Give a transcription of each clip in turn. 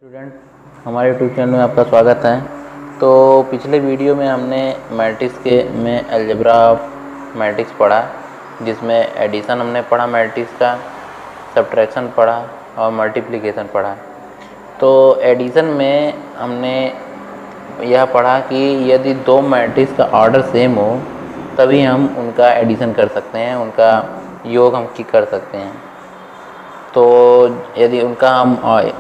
Student, हमारे YouTube channel में आपका स्वागत है। तो पिछले वीडियो में हमने मैट्रिक्स के में अलजेब्रा ऑफ मैट्रिक्स पढ़ा, जिसमें एडिशन हमने पढ़ा मैट्रिक्स का, सब्ट्रैक्शन पढ़ा और मल्टीप्लिकेशन पढ़ा। तो एडिशन में हमने यह पढ़ा कि यदि दो मैट्रिक्स का ऑर्डर सेम हो तभी हम उनका एडिशन कर सकते हैं, उनका योग हम कर सकते हैं। तो यदि उनका हम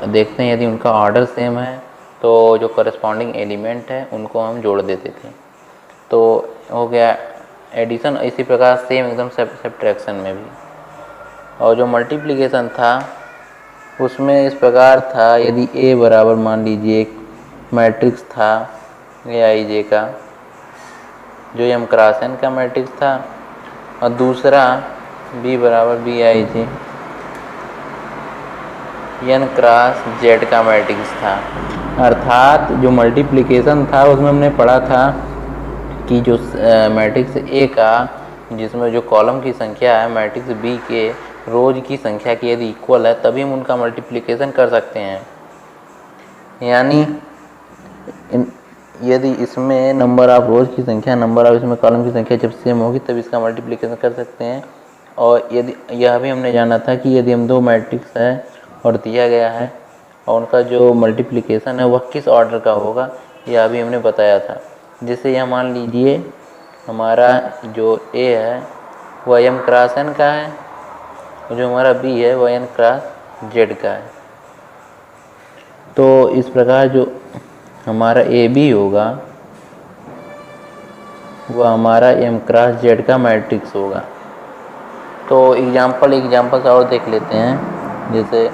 देखते हैं, यदि उनका ऑर्डर सेम है तो जो करस्पॉन्डिंग एलिमेंट है उनको हम जोड़ देते थे। तो हो गया एडिशन। इसी प्रकार सेम एकदम सब्ट्रैक्शन में भी। और जो मल्टीप्लिकेशन था उसमें इस प्रकार था, यदि ए बराबर मान लीजिए एक मैट्रिक्स था ए आई जे का, जो एम क्रॉस एन का मैट्रिक्स था, और दूसरा बी बराबर b i j n cross z का मैट्रिक्स था। अर्थात जो मल्टीप्लिकेशन था उसमें हमने पढ़ा था कि जो मैट्रिक्स ए का, जिसमें जो कॉलम की संख्या है मैट्रिक्स बी के रोज की संख्या की यदि इक्वल है तभी हम उनका मल्टीप्लिकेशन कर सकते हैं। यानी यदि इसमें नंबर ऑफ रोज की संख्या, नंबर ऑफ इसमें कॉलम की संख्या जब सेम होगी तब इसका मल्टीप्लिकेशन कर सकते हैं। और यदि यह भी हमने जाना था कि यदि हम दो मैट्रिक्स है और दिया गया है और उनका जो मल्टीप्लिकेशन है वह किस ऑर्डर का होगा, यह भी हमने बताया था। जैसे यह मान लीजिए हमारा जो ए है वह एम क्रॉस एन का है और जो हमारा बी है वह एन क्रॉस जेड का है। तो इस प्रकार जो हमारा ए बी होगा वह हमारा एम क्रॉस जेड का मैट्रिक्स होगा। तो एग्जाम्पल्स और देख लेते हैं। जैसे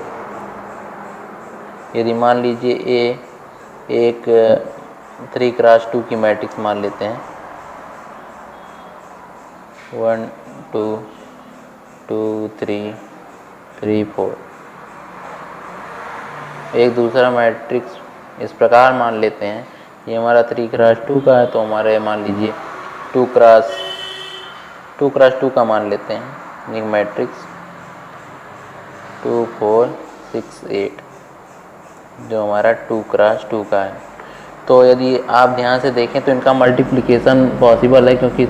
यदि मान लीजिए ए एक 3x2 की मैट्रिक्स मान लेते हैं, 1 2 2 3 3 4। एक दूसरा मैट्रिक्स इस प्रकार मान लेते हैं, ये हमारा 3x2 का है, तो हमारे मान लीजिए 2x2 का मान लेते हैं एक मैट्रिक्स 2 4 6 8, जो हमारा 2x2 का है। तो यदि आप ध्यान से देखें तो इनका मल्टीप्लिकेशन पॉसिबल है, क्योंकि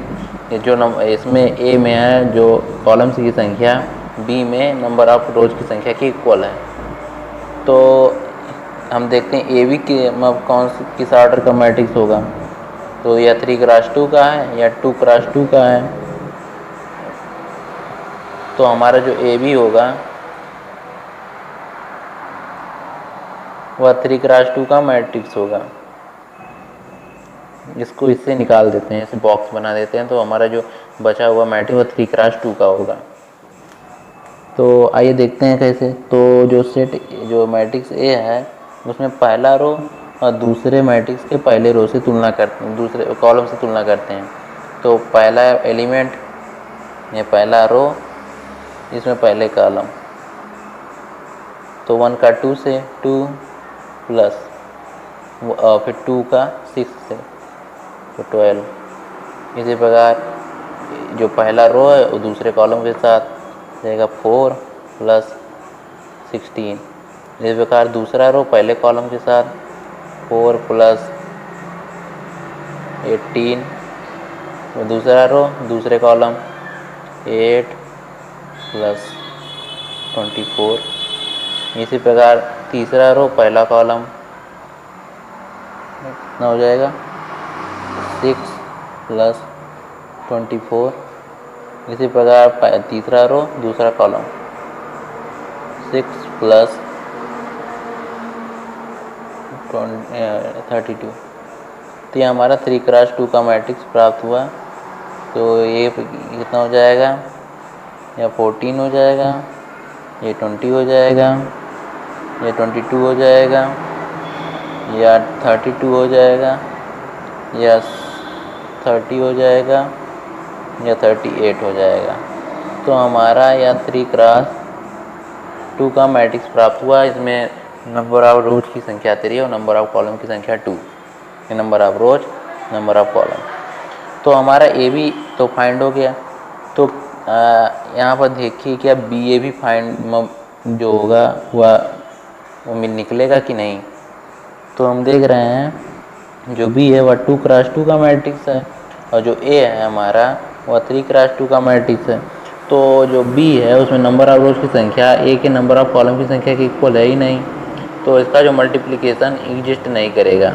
जो इसमें ए में है जो कॉलम्स की संख्या, बी में नंबर ऑफ रोज की संख्या की इक्वल है। तो हम देखते हैं ए बी के किस ऑर्डर का मैट्रिक्स होगा। तो या 3x2 का है या 2x2 का है। तो हमारा जो ए बी होगा वह 3x2 का मैट्रिक्स होगा। इसको इससे निकाल देते हैं, इसे बॉक्स बना देते हैं, तो हमारा जो बचा हुआ मैट्रिक्स वह 3x2 का होगा। तो आइए देखते हैं कैसे। तो जो मैट्रिक्स ए है उसमें पहला रो और दूसरे मैट्रिक्स के पहले रो से तुलना करते हैं, दूसरे कॉलम से तुलना करते हैं। तो पहला एलिमेंट ये पहला रो, इसमें पहले कॉलम, तो 1 का 2 से 2 प्लस फिर 2 का 6 से तो 12। इसी प्रकार जो पहला रो है वो दूसरे कॉलम के साथ जाएगा 4 प्लस 16। इसी प्रकार दूसरा रो पहले कॉलम के साथ 4 प्लस 18, और दूसरा रो दूसरे कॉलम 8 प्लस 24। इसी प्रकार तीसरा रो पहला कॉलम कितना हो जाएगा 6 प्लस 24। इसी प्रकार तीसरा रो दूसरा कॉलम 6 प्लस 32। तो ये हमारा 3x2 का मैट्रिक्स प्राप्त हुआ। तो ये कितना हो जाएगा, या 14 हो जाएगा, ये 20 हो जाएगा, ये 22 हो जाएगा, या 32 हो जाएगा, या 30 हो जाएगा, या 38 हो जाएगा। तो हमारा यह 3x2 का मैट्रिक्स प्राप्त हुआ। इसमें नंबर ऑफ रोज की संख्या 3 और नंबर ऑफ कॉलम की संख्या 2। Number of rose, number of column. तो हमारा ए बी तो फाइंड हो गया। तो यहाँ पर देखिए क्या बी ए भी फाइंड जो होगा वह वो निकलेगा कि नहीं। तो हम देख रहे हैं जो बी है वह 2x2 का मैट्रिक्स है और जो ए है हमारा वह 3x2 का मैट्रिक्स है। तो जो बी है उसमें नंबर ऑफ रोज की संख्या ए के नंबर ऑफ कॉलम की संख्या के इक्वल है ही नहीं, तो इसका जो मल्टीप्लिकेशन एग्जिस्ट नहीं करेगा,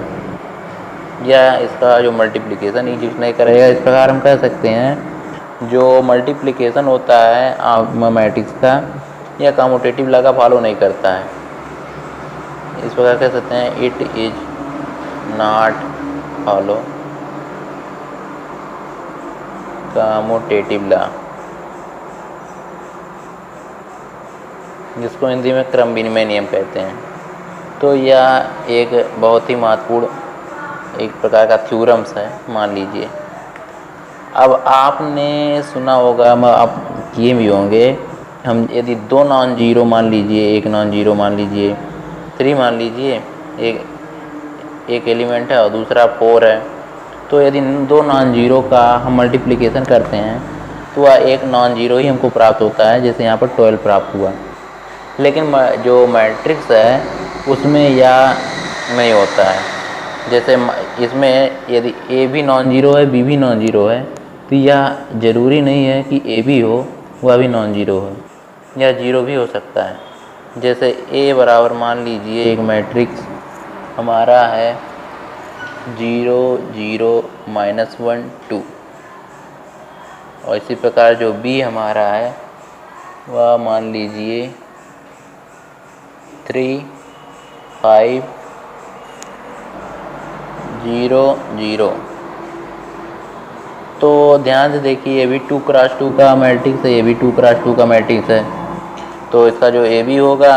या इसका जो मल्टीप्लिकेशन एग्जिस्ट नहीं करेगा। इस प्रकार हम कह सकते हैं जो मल्टीप्लिकेशन होता है मैट्रिक्स का या कम्यूटेटिव लॉ का फॉलो नहीं करता है। इस प्रकार कह सकते हैं it is not follow commutative law, जिसको हिंदी में क्रम विनिमय नियम कहते हैं। तो यह एक बहुत ही महत्वपूर्ण एक प्रकार का थ्योरम्स है, मान लीजिए। अब आपने सुना होगा, आप किए भी होंगे, हम यदि दो नॉन जीरो मान लीजिए, एक नॉन जीरो मान लीजिए, 3 मान लीजिए, एक एलिमेंट है और दूसरा 4 है, तो यदि दो नॉन जीरो का हम मल्टीप्लिकेशन करते हैं तो वह एक नॉन जीरो ही हमको प्राप्त होता है, जैसे यहाँ पर 12 प्राप्त हुआ। लेकिन जो मैट्रिक्स है उसमें यह नहीं होता है। जैसे इसमें यदि ए भी नॉन जीरो है, बी भी नॉन जीरो है, तो यह ज़रूरी नहीं है कि ए भी हो वह भी नॉन जीरो हो, या जीरो भी हो सकता है। जैसे ए बराबर मान लीजिए एक मैट्रिक्स हमारा है 0 0 -1 2, और इसी प्रकार जो बी हमारा है वह मान लीजिए 3 5 0 0। तो ध्यान से देखिए, ये भी 2x2 का मैट्रिक्स है, ये भी 2x2 का मैट्रिक्स है। तो इसका जो ए बी होगा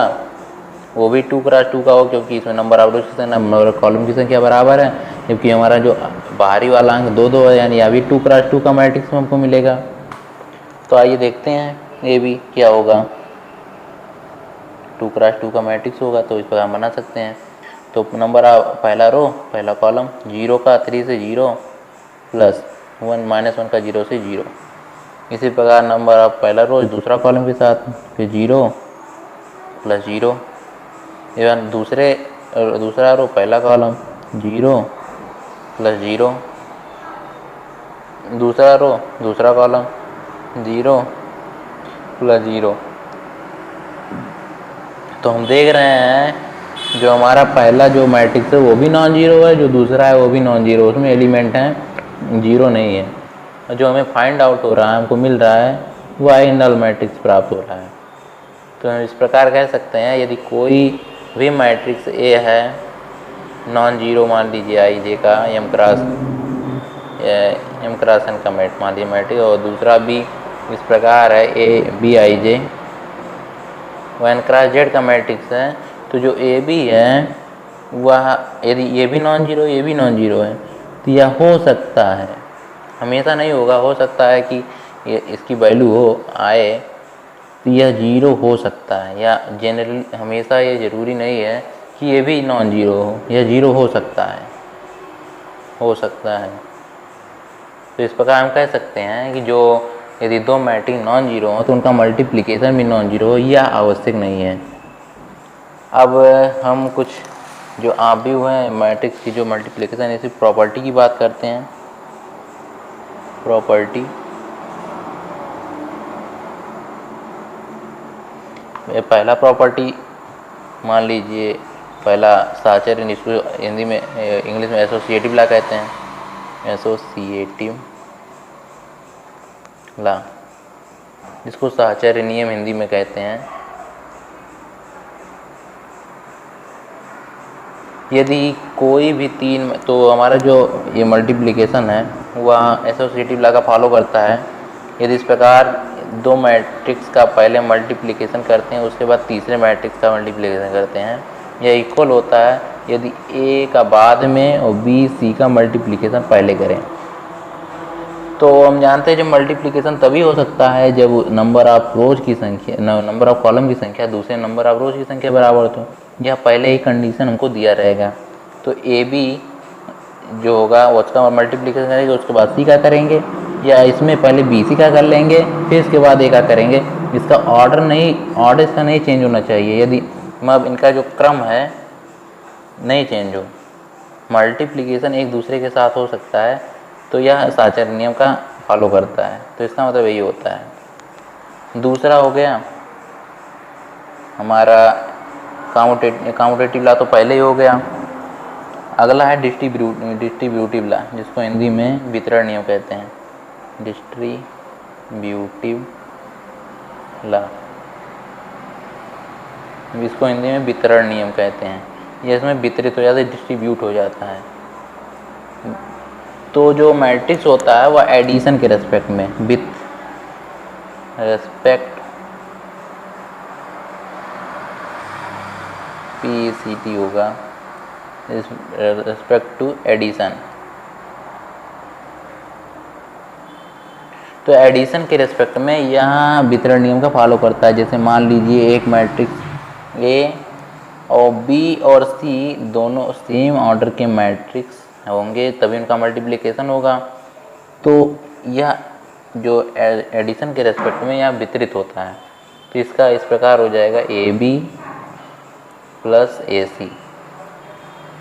वो भी 2x2 का हो, क्योंकि इसमें नंबर ऑफ रोज की संख्या नंबर ऑफ कॉलम की संख्या बराबर है, जबकि हमारा जो बाहरी वाला अंक 2 2 है, यानी यह भी 2x2 का मैट्रिक्स में हमको मिलेगा। तो आइए देखते हैं ए बी क्या होगा। 2x2 का मैट्रिक्स होगा तो इस प्रकार बना सकते हैं। तो नंबर ऑफ पहला रो पहला कॉलम 0 का 3 से 0 प्लस 1 -1 का 0 से 0। इसी प्रकार नंबर ऑफ पहला रो दूसरा कॉलम के साथ फिर 0 प्लस 0। इवन दूसरा रो पहला कॉलम 0 प्लस 0, दूसरा रो दूसरा कॉलम 0 प्लस 0। तो हम देख रहे हैं जो हमारा पहला जो मैट्रिक्स है वो भी नॉन जीरो है, जो दूसरा है वो भी नॉन जीरो, उसमें एलिमेंट हैं जीरो नहीं है। और जो हमें फाइंड आउट हो रहा है, हमको मिल रहा है, वह एक नल मैट्रिक्स प्राप्त हो रहा है। तो हम इस प्रकार कह सकते हैं यदि कोई भी मैट्रिक्स ए है नॉन जीरो, मान लीजिए आई जे का एम क्रॉस एन का मान लीजिए मैट्रिक्स, और दूसरा भी इस प्रकार है ए बी आई जे, वह एन क्रॉस जेड का मैट्रिक्स है, तो जो ए बी है वह यदि ये भी नॉन जीरो ये भी नॉन जीरो है, तो यह हो सकता है, हमेशा नहीं होगा, हो सकता है कि ये इसकी वैल्यू हो आए तो यह जीरो हो सकता है, या जनरल हमेशा ये ज़रूरी नहीं है कि ये भी नॉन जीरो हो, यह जीरो हो सकता है, हो सकता है। तो इस प्रकार हम कह सकते हैं कि जो यदि दो मैट्रिक्स नॉन जीरो हो तो उनका मल्टीप्लिकेशन भी नॉन जीरो हो, यह आवश्यक नहीं है। अब हम कुछ जो आप भी हुए हैं मैट्रिक्स की जो मल्टीप्लिकेशन ऐसी प्रॉपर्टी की बात करते हैं। प्रॉपर्टी पहला प्रॉपर्टी मान लीजिए पहला साहचर्य, जिसको हिंदी में इंग्लिश में एसोसिएटिव लॉ कहते हैं, एसोसिएटिव लॉ, जिसको साहचर्य नियम हिंदी में कहते हैं। यदि कोई भी तीन, तो हमारा जो ये मल्टीप्लिकेशन है वह एसोसिएटिव लॉ का फॉलो करता है। यदि इस प्रकार दो मैट्रिक्स का पहले मल्टीप्लिकेशन करते हैं उसके बाद तीसरे मैट्रिक्स का मल्टीप्लिकेशन करते हैं, यह इक्वल होता है यदि ए का बाद में और बी सी का मल्टीप्लिकेशन पहले करें। तो हम जानते हैं जब मल्टीप्लिकेशन तभी हो सकता है जब नंबर ऑफ रोज की संख्या नंबर ऑफ कॉलम की संख्या दूसरे नंबर ऑफ रोज की संख्या बराबर हो, यह पहले ही कंडीशन हमको दिया रहेगा। तो ए बी जो होगा उसका मल्टीप्लिकेशन करेंगे, उसके बाद सी का करेंगे, या इसमें पहले बी सी का कर लेंगे फिर इसके बाद ए का करेंगे। इसका ऑर्डर इसका नहीं चेंज होना चाहिए। यदि मतलब इनका जो क्रम है नहीं चेंज हो। मल्टीप्लिकेशन एक दूसरे के साथ हो सकता है तो यह साचर्य नियम का फॉलो करता है, तो इसका मतलब यही होता है। दूसरा हो गया हमारा कामुटेटिव ला, तो पहले ही हो गया। अगला है डिस्ट्रीब्यूटिव ला, जिसको हिंदी में वितरण नियम कहते हैं। डिस्ट्रीब्यूटिव ला, इसको हिंदी में वितरण नियम कहते हैं। ये इसमें वितरित हो जाता है, डिस्ट्रीब्यूट हो जाता है। तो जो मैट्रिक्स होता है वह एडिशन के रेस्पेक्ट में, विथ रेस्पेक्ट PECT होगा, रेस्पेक्ट टू एडिशन। तो एडिशन के रेस्पेक्ट में यहाँ वितरण नियम का फॉलो करता है। जैसे मान लीजिए एक मैट्रिक्स A और B और C दोनों सेम ऑर्डर के मैट्रिक्स होंगे तभी उनका मल्टीप्लिकेशन होगा। तो यह जो एडिशन के रेस्पेक्ट में यह वितरित होता है, तो इसका इस प्रकार हो जाएगा AB प्लस AC।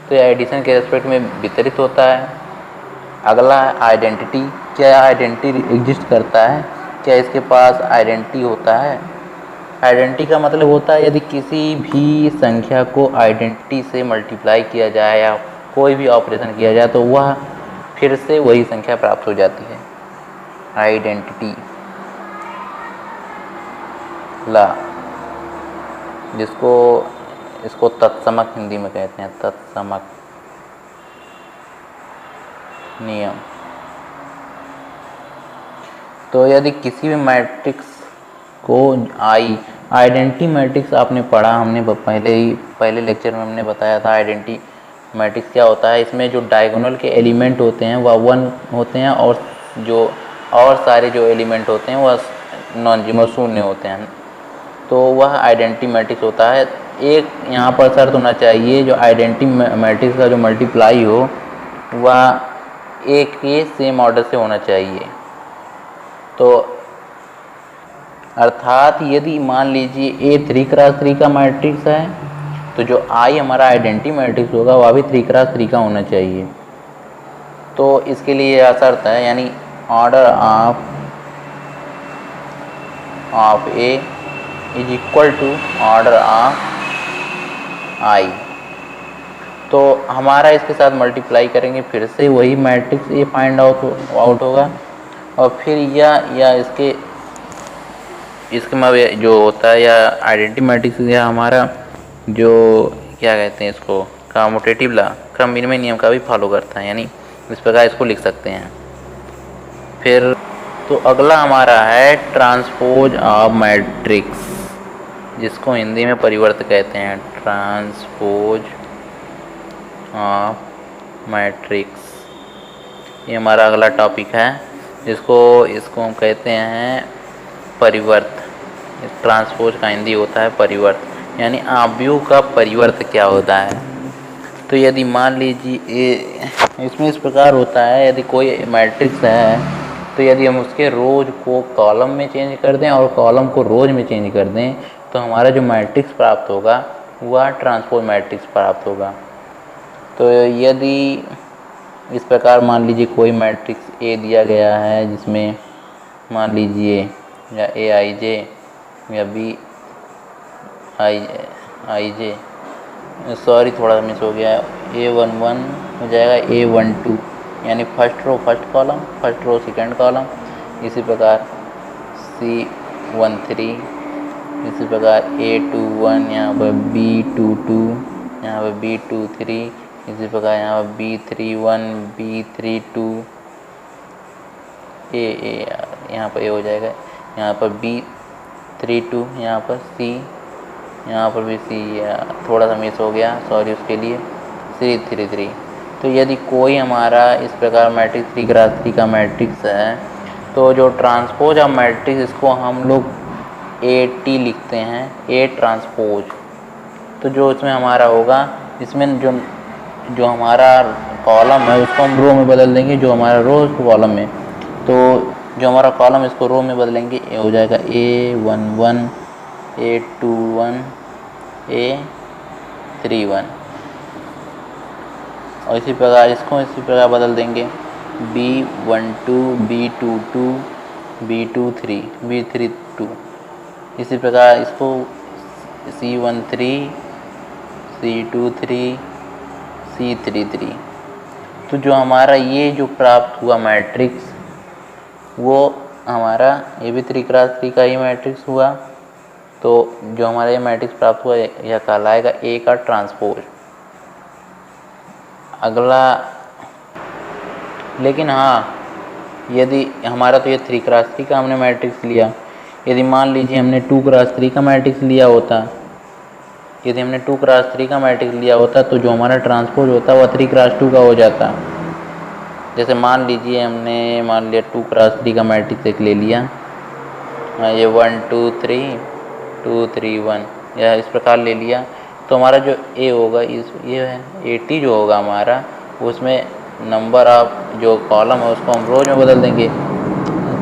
तो यह एडिशन के रेस्पेक्ट में वितरित होता है। अगला है आइडेंटिटी। क्या आइडेंटिटी एग्जिस्ट करता है? क्या इसके पास आइडेंटिटी होता है? आइडेंटिटी का मतलब होता है यदि किसी भी संख्या को आइडेंटिटी से मल्टीप्लाई किया जाए या कोई भी ऑपरेशन किया जाए तो वह फिर से वही संख्या प्राप्त हो जाती है। आइडेंटिटी ला, इसको तत्समक हिंदी में कहते हैं, तत्समक नियम। तो यदि किसी भी मैट्रिक्स को आइडेंटिटी मैट्रिक्स आपने पढ़ा, हमने पहले लेक्चर में हमने बताया था आइडेंटिटी मैट्रिक्स क्या होता है। इसमें जो डायगोनल के एलिमेंट होते हैं वह 1 होते हैं और सारे जो एलिमेंट होते हैं वह नॉन जीरो शून्य होते हैं। तो वह आइडेंटिटी मैट्रिक्स होता है। एक यहाँ पर शर्त होना चाहिए, जो आइडेंटिटी मैट्रिक्स का जो मल्टीप्लाई हो वह एक के सेम ऑर्डर से होना चाहिए। तो अर्थात यदि मान लीजिए A 3x3 का मैट्रिक्स है तो जो I हमारा आइडेंटिटी मैट्रिक्स होगा वह भी 3x3 का होना चाहिए। तो इसके लिए यह शर्त है, यानी order of A is equal to order of I। तो हमारा इसके साथ मल्टीप्लाई करेंगे, फिर से वही मैट्रिक्स A फाइंड आउट होगा और फिर या इसके में जो होता है या आइडेंटिटी मैट्रिक्स या हमारा जो क्या कहते हैं इसको कम्यूटेटिव ला, क्रम विनिमय नियम का भी फॉलो करता है, यानी इस प्रकार इसको लिख सकते हैं। फिर तो अगला हमारा है ट्रांसपोज ऑफ मैट्रिक्स, जिसको हिंदी में परिवर्त कहते हैं। ट्रांसपोज ऑफ मैट्रिक्स, ये हमारा अगला टॉपिक है, इसको हम कहते हैं परिवर्त। ट्रांसपोज का हिंदी होता है परिवर्त, यानी आव्यूह का परिवर्त क्या होता है। तो यदि मान लीजिए इसमें इस प्रकार होता है, यदि कोई मैट्रिक्स है तो यदि हम उसके रोज को कॉलम में चेंज कर दें और कॉलम को रोज में चेंज कर दें तो हमारा जो मैट्रिक्स प्राप्त होगा वह ट्रांसपोज मैट्रिक्स प्राप्त होगा। तो यदि इस प्रकार मान लीजिए कोई मैट्रिक्स A दिया गया है, जिसमें मान लीजिए या Aij या Bij, सॉरी थोड़ा मिस हो गया, A11 हो जाएगा A12, यानी first row first column, first row second column. इसी प्रकार C13, इसी प्रकार A21, यहाँ पर B22, यहाँ पर B23, इसी प्रकार यहाँ पर B31, B32, यहाँ पर A हो जाएगा, यहाँ पर B32, यहाँ पर C, यहाँ पर भी C, थोड़ा सा मिस हो गया, सॉरी उसके लिए, C33। तो यदि कोई हमारा इस प्रकार मैट्रिक्स 3x3 का मैट्रिक्स है तो जो ट्रांसपोज ऑफ मैट्रिक्स इसको हम लोग AT लिखते हैं, A ट्रांसपोज। तो जो इसमें हमारा होगा, इसमें जो हमारा कॉलम है उसको हम रो में बदल देंगे, जो हमारा रो उसको कॉलम में, तो जो हमारा कॉलम इसको रो में बदलेंगे, ए हो जाएगा A11, A21, A31। और इसी प्रकार इसको इसी प्रकार बदल देंगे B12 B22 B23 B32। इसी प्रकार इसको C13 C23 C33। तो जो हमारा ये जो प्राप्त हुआ मैट्रिक्स वो हमारा ये भी 3x3 का ही मैट्रिक्स हुआ। तो जो हमारा ये मैट्रिक्स प्राप्त हुआ यह कहलाएगा ए का ट्रांसपोज। अगला, लेकिन हाँ, यदि हमारा तो ये 3x3 का हमने मैट्रिक्स लिया, यदि मान लीजिए हमने 2x3 का मैट्रिक्स लिया होता, यदि हमने 2x3 का मैट्रिक्स लिया होता तो जो हमारा ट्रांसपोज होता वह 3x2 का हो जाता। जैसे मान लीजिए हमने मान लिया 2x3 का मैट्रिक्स एक ले लिया, ये 1 2 3 2 3 1 या इस प्रकार ले लिया, तो हमारा जो ए होगा ये है 80 जो होगा हमारा, उसमें नंबर ऑफ जो कॉलम है उसको हम रोज में बदल देंगे।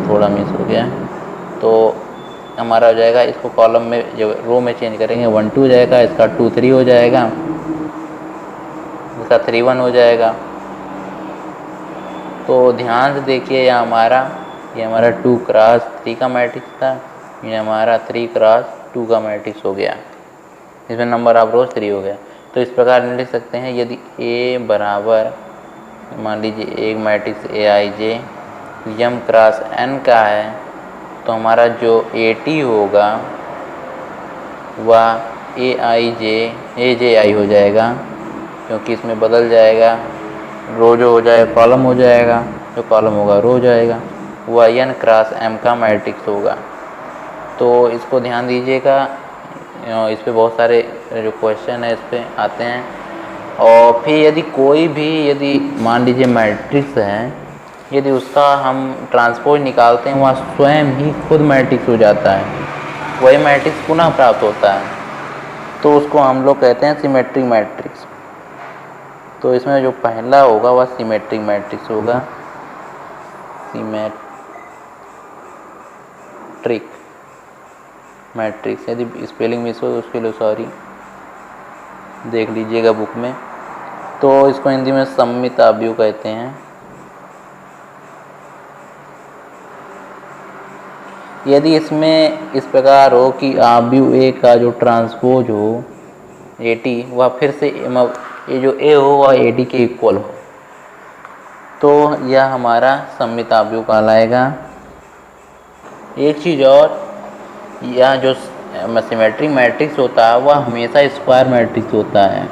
थोड़ा मिस हो गया, तो हमारा हो जाएगा, इसको कॉलम में जो रो में चेंज करेंगे 1 2 हो जाएगा, इसका 2 3 हो जाएगा, इसका 3 1 हो जाएगा। तो ध्यान से देखिए ये हमारा 2x3 का मैट्रिक्स था, ये हमारा 3x2 का मैट्रिक्स हो गया, इसमें नंबर ऑफ रोज 3 हो गया। तो इस प्रकार लिख सकते हैं, यदि A बराबर मान लीजिए एक matrix Aij m cross n का है, तो हमारा जो AT होगा वह Aji हो जाएगा, क्योंकि इसमें बदल जाएगा, रो जो हो जाएगा कॉलम हो जाएगा, जो कॉलम होगा रो हो जाएगा, वह n क्रॉस m का मैट्रिक्स होगा। तो इसको ध्यान दीजिएगा, इस पे बहुत सारे जो क्वेश्चन है इस पे आते हैं। और फिर यदि कोई भी यदि मान लीजिए मैट्रिक्स है, यदि उसका हम ट्रांसपोज निकालते हैं वह स्वयं ही खुद मैट्रिक्स हो जाता है, वही मैट्रिक्स पुनः प्राप्त होता है, तो उसको हम लोग कहते हैं सिमेट्रिक मैट्रिक्स। तो इसमें जो पहला होगा वह सिमेट्रिक मैट्रिक्स होगा, सिमेट्रिक मैट्रिक्स। यदि स्पेलिंग मिस हो तो उसके लिए सॉरी, देख लीजिएगा बुक में। तो इसको हिंदी में सममित आव्यूह कहते हैं। यदि इसमें इस प्रकार हो कि आव्यूह ए का जो ट्रांसपोज हो AT वह फिर से ये जो A हो वह AT के इक्वल हो, तो यह हमारा सममित आव्यूह कहलाएगा। एक चीज़ और, यह जो सिमेट्रिक मैट्रिक्स होता है वह हमेशा स्क्वायर मैट्रिक्स होता है,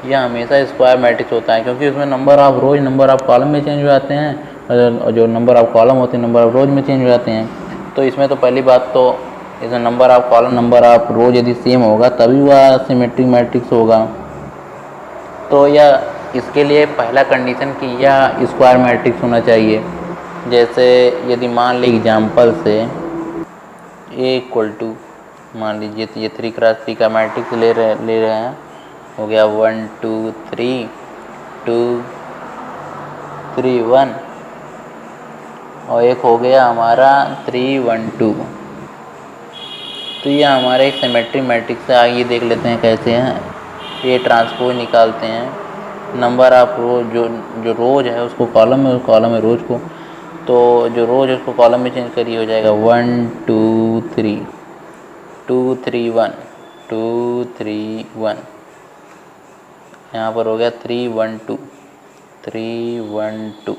यह हमेशा स्क्वायर मैट्रिक्स होता है, क्योंकि उसमें number of rose number of column में चेंज हो जाते हैं, और जो नंबर ऑफ कॉलम होते हैं नंबर ऑफ रोज में चेंज हो जाते हैं। तो इसमें तो पहली बात तो इसमें number of column number of रोज यदि सेम होगा तभी वह सिमेट्रिक मैट्रिक्स होगा। तो यह इसके लिए पहला कंडीशन कि यह स्क्वायर मैट्रिक्स होना चाहिए। जैसे यदि मान ली एग्जाम्पल से A इक्वल टू मान लीजिए तो ये 3x3 का मैट्रिक्स ले रहे हैं, हो गया 1 2 3 2 3 1, और एक हो गया हमारा 3 1 2। तो ये हमारा एक सिमेट्रिक मैट्रिक्स है। आइए देख लेते हैं कैसे हैं। ये ट्रांसपोज निकालते हैं, नंबर ऑफ रोज जो रोज है उसको कॉलम में, उस कॉलम में रोज को, तो जो रोज है उसको कॉलम में चेंज करिए, हो जाएगा 1 2 3 2 3 1 2 3 1, यहाँ पर हो गया 3 1 2 3 1 2।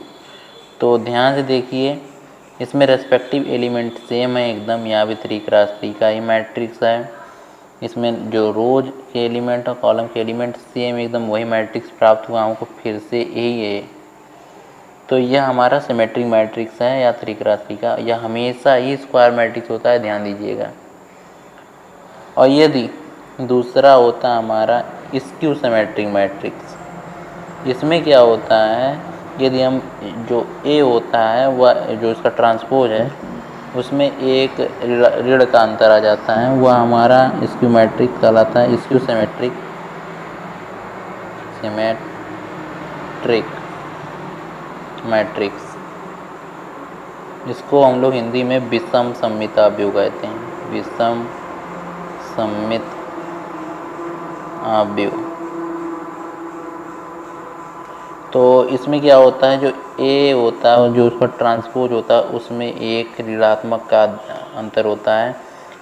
तो ध्यान से देखिए इसमें रेस्पेक्टिव एलिमेंट सेम है एकदम, यहाँ भी 3x3 का ही मैट्रिक्स है। इसमें जो रोज के एलिमेंट और कॉलम के एलिमेंट सेम एकदम वही मैट्रिक्स प्राप्त हुआ हमको फिर से यही है। तो यह हमारा सिमेट्रिक मैट्रिक्स है या 3x3 का, यह हमेशा ही स्क्वायर मैट्रिक्स होता है, ध्यान दीजिएगा। और यदि दूसरा होता है हमारा स्क्यू सिमेट्रिक मैट्रिक्स, इसमें क्या होता है, यदि हम जो A होता है वह जो इसका ट्रांसपोज है उसमें एक ऋण का अंतर आ जाता है, वह हमारा स्क्यू मैट्रिक्स कहलाता है, स्क्यू सिमेट्रिक मैट्रिक्स। इसको हम लोग हिंदी में विषम सममित आव्यूह कहते हैं, विषम सममित आव्यूह। तो इसमें क्या होता है, जो ए होता है जो उसका ट्रांसपोज होता है उसमें एक ऋणात्मक का अंतर होता है।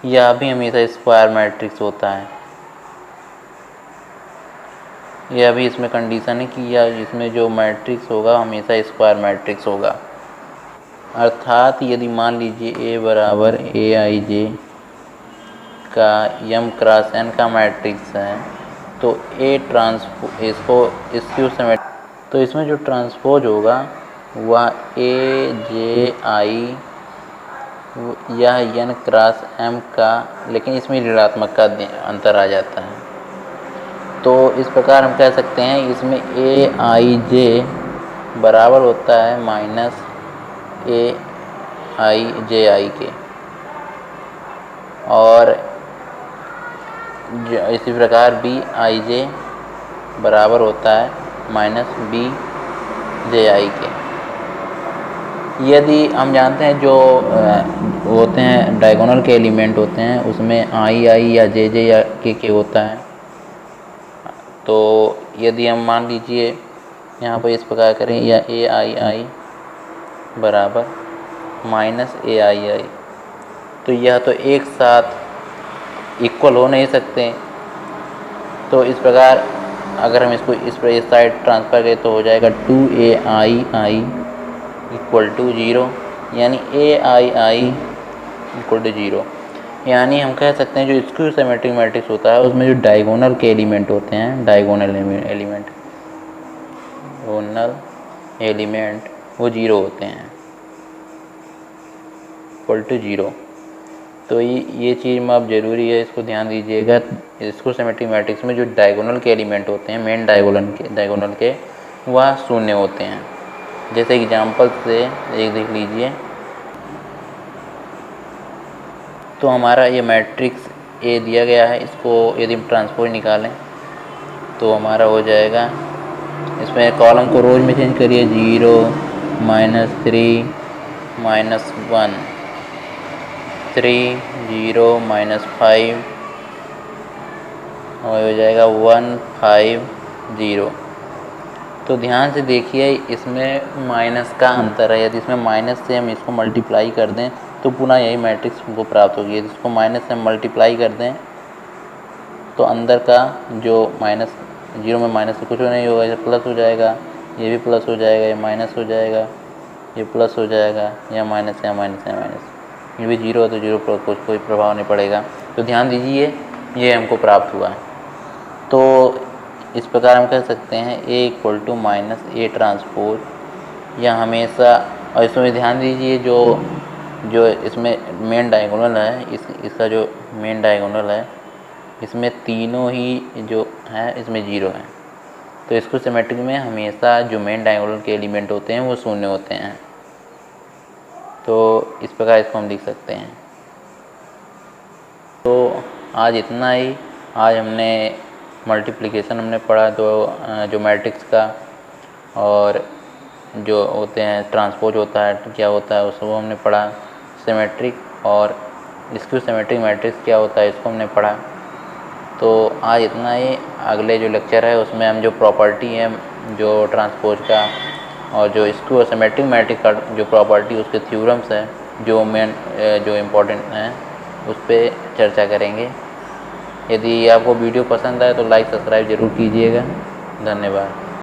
यह भी हमेशा स्क्वायर मैट्रिक्स होता है। यह भी इसमें कंडीशन है कि यह इसमें जो मैट्रिक्स होगा हमेशा स्क्वायर मैट्रिक्स होगा। अर्थात यदि मान लीजिए ए बराबर ए आई जे का m क्रॉस n का मैट्रिक्स है तो ए ट्रांसपो इसको स्क्यू सिमेट्रिक, तो इसमें जो ट्रांसपोज होगा वह ए जे आई यह n क्रॉस m का, लेकिन इसमें ऋणात्मक का अंतर आ जाता है। तो इस प्रकार हम कह सकते हैं इसमें ए आई जे बराबर होता है माइनस ए आई जे आई के, और इसी प्रकार बी आई जे बराबर होता है माइनस बी जे आई के। यदि हम जानते हैं जो होते हैं डायगोनल के एलिमेंट होते हैं उसमें आई आई या जे या के होता है। तो यदि हम मान लीजिए यहाँ पर इस प्रकार करें या ए आई बराबर माइनस ए आई, तो यह तो एक साथ इक्वल हो नहीं सकते। तो इस प्रकार अगर हम इसको इस साइड ट्रांसफ़र करें तो हो जाएगा 2ai इक्वल टू 0, यानी ai इक्वल टू 0। यानी हम कह सकते हैं जो स्क्यू सिमेट्रिक मैट्रिक्स होता है उसमें जो डायगोनल के एलिमेंट होते हैं, डायगोनल एलिमेंट वो 0 होते हैं, इक्वल टू 0। तो ये चीज़ में अब ज़रूरी है, इसको ध्यान दीजिएगा। स्क्यू सिमेट्रिक मैट्रिक्स में जो डायगोनल के एलिमेंट होते हैं, मेन डायगोनल के वह शून्य होते हैं। जैसे एग्जांपल से एक देख लीजिए, तो हमारा ये मैट्रिक्स ए दिया गया है, इसको यदि हम ट्रांसपोज निकालें तो हमारा हो जाएगा, इसमें कॉलम को रोज में चेंज करिए, 0 -3 -1 3 0 -5 और हो जाएगा 1 5 0। तो ध्यान से देखिए इसमें माइनस का अंतर है। यदि इसमें माइनस से हम इसको मल्टीप्लाई कर दें तो पुनः यही मैट्रिक्स हमको प्राप्त होगी। यदि इसको माइनस से हम मल्टीप्लाई कर दें तो अंदर का जो माइनस 0 में माइनस से कुछ नहीं होगा, ये प्लस हो जाएगा, ये भी प्लस हो जाएगा, ये माइनस हो जाएगा, ये प्लस हो जाएगा, या माइनस या माइनस या माइनस, ये भी 0 है तो 0 पर कोई प्रभाव नहीं पड़ेगा। तो ध्यान दीजिए ये हमको प्राप्त हुआ है। तो इस प्रकार हम कह सकते हैं A equal to minus A transpose, या हमेशा, और इसमें ध्यान दीजिए जो इसमें मेन डायगोनल है, इसका जो मेन डायगोनल है इसमें तीनों ही जो है इसमें 0 है। तो स्क्यू सिमेट्रिक में हमेशा जो मेन डायगोनल के एलिमेंट होते हैं वो शून्य होते हैं। तो इस प्रकार इसको हम लिख सकते हैं। तो आज इतना ही। आज हमने मल्टीप्लिकेशन हमने पढ़ा, तो जो मैट्रिक्स का और जो होते हैं ट्रांसपोज होता है क्या होता है उसको हमने पढ़ा। सिमेट्रिक और स्क्यू सिमेट्रिक मैट्रिक्स क्या होता है इसको हमने पढ़ा। तो आज इतना ही। अगले जो लेक्चर है उसमें हम जो प्रॉपर्टी है जो ट्रांसपोज का और जो स्क्यू और सिमेट्रिक मैट्रिक्स का जो प्रॉपर्टी उसके थ्योरम्स है जो इम्पोर्टेंट हैं उस पर चर्चा करेंगे। यदि आपको वीडियो पसंद आए तो लाइक सब्सक्राइब ज़रूर कीजिएगा। धन्यवाद।